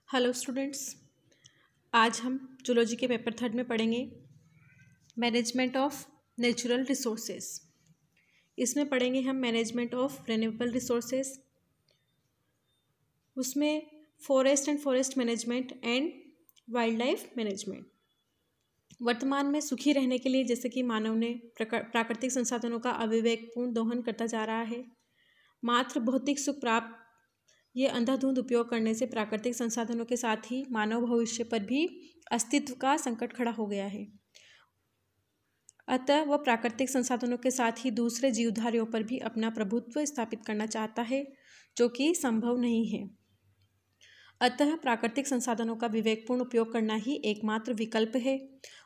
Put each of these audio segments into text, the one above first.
Hello students, आज हम zoology के पेपर थर्ड में पढ़ेंगे मैनेजमेंट ऑफ नेचुरल रिसोर्सेज। इसमें पढ़ेंगे हम मैनेजमेंट ऑफ रिन्यूएबल रिसोर्सेज, उसमें forest and forest management and wild life management. वर्तमान में सुखी रहने के लिए जैसे कि मानव ने प्राकृतिक संसाधनों का अविवेकपूर्ण दोहन करता जा रहा है, मात्र भौतिक सुख प्राप्त ये अंधाधुंध उपयोग करने से प्राकृतिक संसाधनों के साथ ही मानव भविष्य पर भी अस्तित्व का संकट खड़ा हो गया है। अतः वह प्राकृतिक संसाधनों के साथ ही दूसरे जीवधारियों पर भी अपना प्रभुत्व स्थापित करना चाहता है, जो कि संभव नहीं है। अतः प्राकृतिक संसाधनों का विवेकपूर्ण उपयोग करना ही एकमात्र विकल्प है।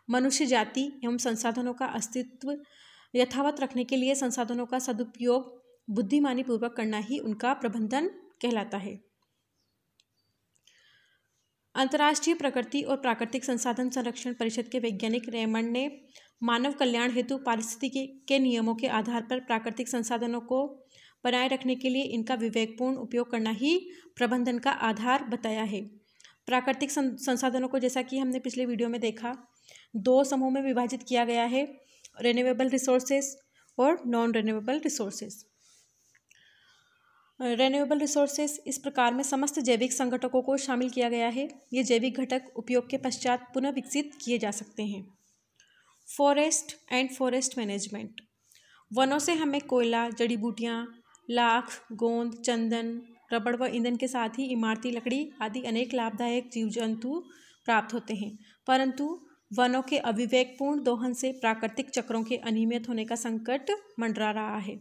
मनुष्य जाति एवं संसाधनों का अस्तित्व यथावत रखने के लिए संसाधनों का सदुपयोग बुद्धिमानी पूर्वक करना ही उनका प्रबंधन कहलाता है। अंतर्राष्ट्रीय प्रकृति और प्राकृतिक संसाधन संरक्षण परिषद के वैज्ञानिक रेमंड ने मानव कल्याण हेतु पारिस्थितिकी के नियमों के आधार पर प्राकृतिक संसाधनों को बनाए रखने के लिए इनका विवेकपूर्ण उपयोग करना ही प्रबंधन का आधार बताया है। प्राकृतिक संसाधनों को, जैसा कि हमने पिछले वीडियो में देखा, दो समूह में विभाजित किया गया है, रिन्यूएबल रिसोर्सेज और non renewable resources. Renewable resources इस प्रकार में समस्त जैविक संघटकों को शामिल किया गया है। ये जैविक घटक उपयोग के पश्चात पुनः विकसित किए जा सकते हैं। Forest and forest management. वनों से हमें कोयला, जड़ी बूटियाँ, लाख, गोंद, चंदन, रबड़ व ईंधन के साथ ही इमारती लकड़ी आदि अनेक लाभदायक जीव जंतु प्राप्त होते हैं, परंतु वनों के अविवेकपूर्ण दोहन से प्राकृतिक चक्रों के अनियमित होने का संकट मंडरा रहा है।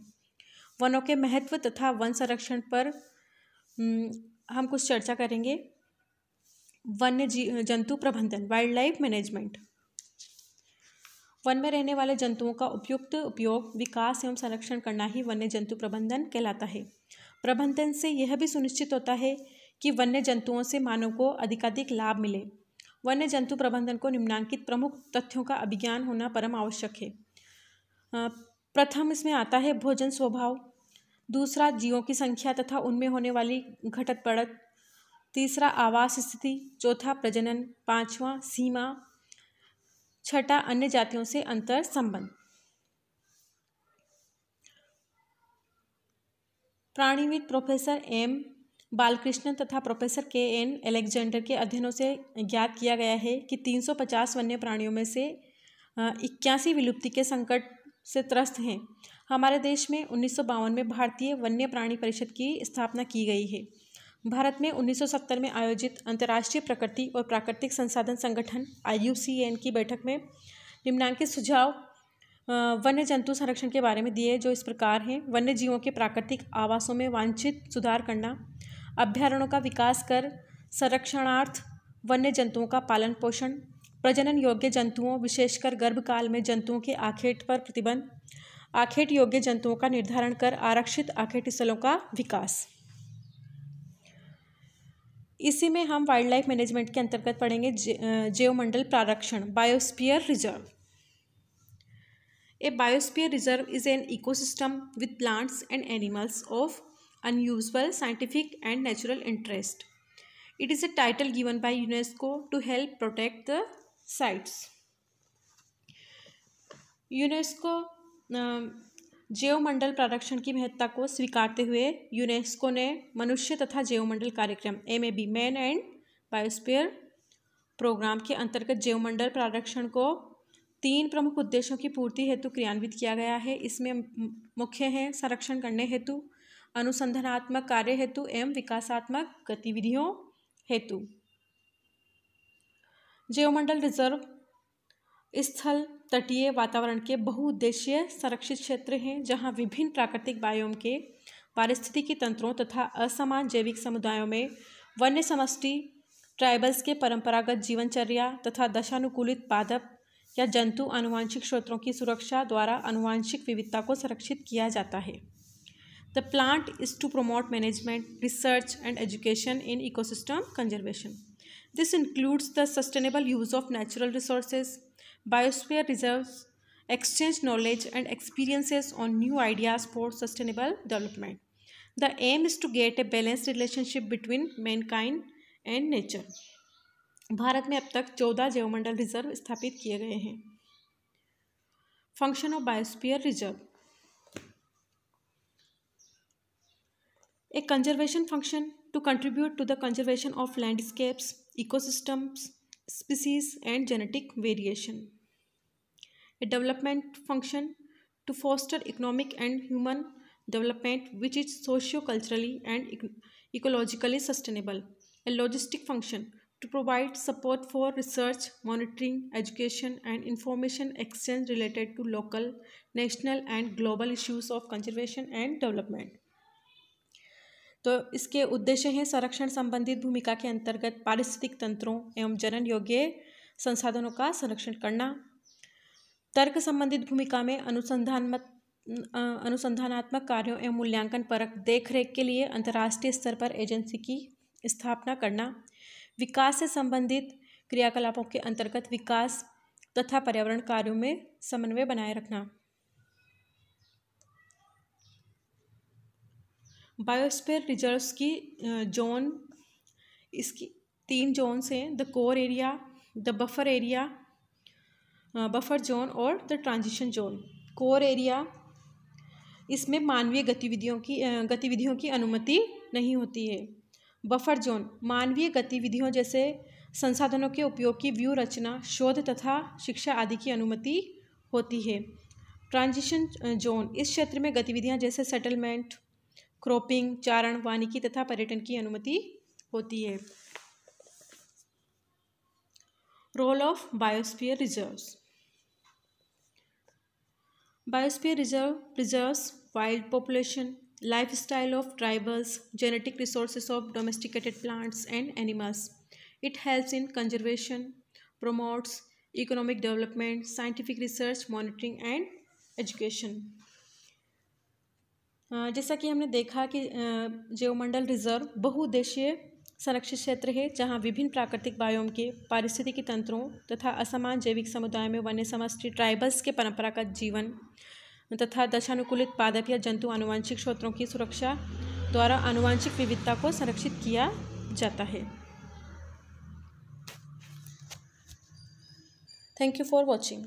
वनों के महत्व तथा वन संरक्षण पर हम कुछ चर्चा करेंगे। वन्य जंतु प्रबंधन, वाइल्ड लाइफ मैनेजमेंट। वन में रहने वाले जंतुओं का उपयुक्त उपयोग, विकास एवं संरक्षण करना ही वन्य जंतु प्रबंधन कहलाता है। प्रबंधन से यह भी सुनिश्चित होता है कि वन्य जंतुओं से मानव को अधिकाधिक लाभ मिले। वन्य जंतु प्रबंधन को निम्नांकित प्रमुख तथ्यों का अभिज्ञान होना परम आवश्यक है। प्रथम इसमें आता है भोजन स्वभाव, दूसरा जीवों की संख्या तथा उनमें होने वाली घटत बढ़त, तीसरा आवास स्थिति, चौथा प्रजनन, पांचवा सीमा, छठा अन्य जातियों से अंतर संबंध। प्राणीविद प्रोफेसर एम बालकृष्णन तथा प्रोफेसर के एन अलेक्जेंडर के अध्ययनों से ज्ञात किया गया है कि 350 वन्य प्राणियों में से 81 विलुप्ति के संकट से त्रस्त हैं। हमारे देश में 1952 में भारतीय वन्य प्राणी परिषद की स्थापना की गई है। भारत में 1970 में आयोजित अंतर्राष्ट्रीय प्रकृति और प्राकृतिक संसाधन संगठन IUCN की बैठक में निम्नांकित सुझाव वन्य जंतु संरक्षण के बारे में दिए, जो इस प्रकार हैं। वन्य जीवों के प्राकृतिक आवासों में वांछित सुधार करना, अभ्यारण्यों का विकास कर संरक्षणार्थ वन्य जंतुओं का पालन पोषण, प्रजनन योग्य जंतुओं विशेषकर गर्भकाल में जंतुओं के आखेट पर प्रतिबंध, आखेट योग्य जंतुओं का निर्धारण कर आरक्षित आखेट स्थलों का विकास। इसी में हम वाइल्ड लाइफ मैनेजमेंट के अंतर्गत पढ़ेंगे जैवमंडल प्रारक्षण, biosphere reserve. A biosphere reserve is an ecosystem with plants and animals of unusual scientific and natural interest. It is a title given by UNESCO to help protect the sites. UNESCO जैवमंडल प्रारक्षण की महत्ता को स्वीकारते हुए UNESCO ने मनुष्य तथा जैवमंडल कार्यक्रम MAB, man and biosphere programme के अंतर्गत जैवमंडल प्रारक्षण को 3 प्रमुख उद्देश्यों की पूर्ति हेतु क्रियान्वित किया गया है। इसमें मुख्य हैं संरक्षण करने हेतु, अनुसंधानात्मक कार्य हेतु एवं विकासात्मक गतिविधियों हेतु। जैवमंडल रिजर्व स्थल तटीय वातावरण के बहुउद्देशीय संरक्षित क्षेत्र हैं, जहां विभिन्न प्राकृतिक बायोम के पारिस्थितिकी तंत्रों तथा असमान जैविक समुदायों में वन्य समष्टि ट्राइबल्स के परंपरागत जीवनचर्या तथा दशानुकूलित पादप या जंतु आनुवांशिक स्रोतों की सुरक्षा द्वारा आनुवांशिक विविधता को संरक्षित किया जाता है। The plant is to promote management, research and education in ecosystem conservation. This includes the sustainable use of natural resources. Biosphere reserves exchange knowledge and experiences on new ideas for sustainable development. The aim is to get a balanced relationship between mankind and nature. Bharat में अब तक 14 जैवमंडल reserve स्थापित किए गए हैं। Function of biosphere reserve. A conservation function to contribute to the conservation of landscapes, ecosystems, species and genetic variation. A development function to foster economic and human development which is socio-culturally and ecologically sustainable. A logistic function to provide support for research, monitoring, education and information exchange related to local, national and global issues of conservation and development. तो इसके उद्देश्य हैं संरक्षण संबंधित भूमिका के अंतर्गत पारिस्थितिक तंत्रों एवं जनन योग्य संसाधनों का संरक्षण करना, तर्क संबंधित भूमिका में अनुसंधानात्मक कार्यों एवं मूल्यांकन परक देखरेख के लिए अंतर्राष्ट्रीय स्तर पर एजेंसी की स्थापना करना, विकास से संबंधित क्रियाकलापों के अंतर्गत विकास तथा पर्यावरण कार्यों में समन्वय बनाए रखना। बायोस्फीयर रिजर्व्स की जोन, इसकी 3 जोन्स हैं, the core area, the buffer area, buffer zone और the transition zone. Core area, इसमें मानवीय गतिविधियों की अनुमति नहीं होती है। बफर जोन, मानवीय गतिविधियों जैसे संसाधनों के उपयोग की व्यू रचना, शोध तथा शिक्षा आदि की अनुमति होती है। ट्रांजिशन जोन, इस क्षेत्र में गतिविधियां जैसे सेटलमेंट, क्रॉपिंग, चारण, वानिकी तथा पर्यटन की अनुमति होती है। Role of biosphere reserves. Biosphere reserve preserves wild population, lifestyle of tribals, genetic resources of domesticated plants and animals. It helps in conservation, promotes economic development, scientific research, monitoring and education. जैसा कि हमने देखा कि जैवमंडल reserve बहुउद्देशीय संरक्षित क्षेत्र है जहां विभिन्न प्राकृतिक बायोम के पारिस्थितिकी तंत्रों तथा असमान जैविक समुदाय में वन्य समष्टि ट्राइबल्स के परंपरागत जीवन तथा दशानुकूलित पादप या जंतु आनुवांशिक स्रोतों की सुरक्षा द्वारा आनुवांशिक विविधता को संरक्षित किया जाता है। Thank you for watching.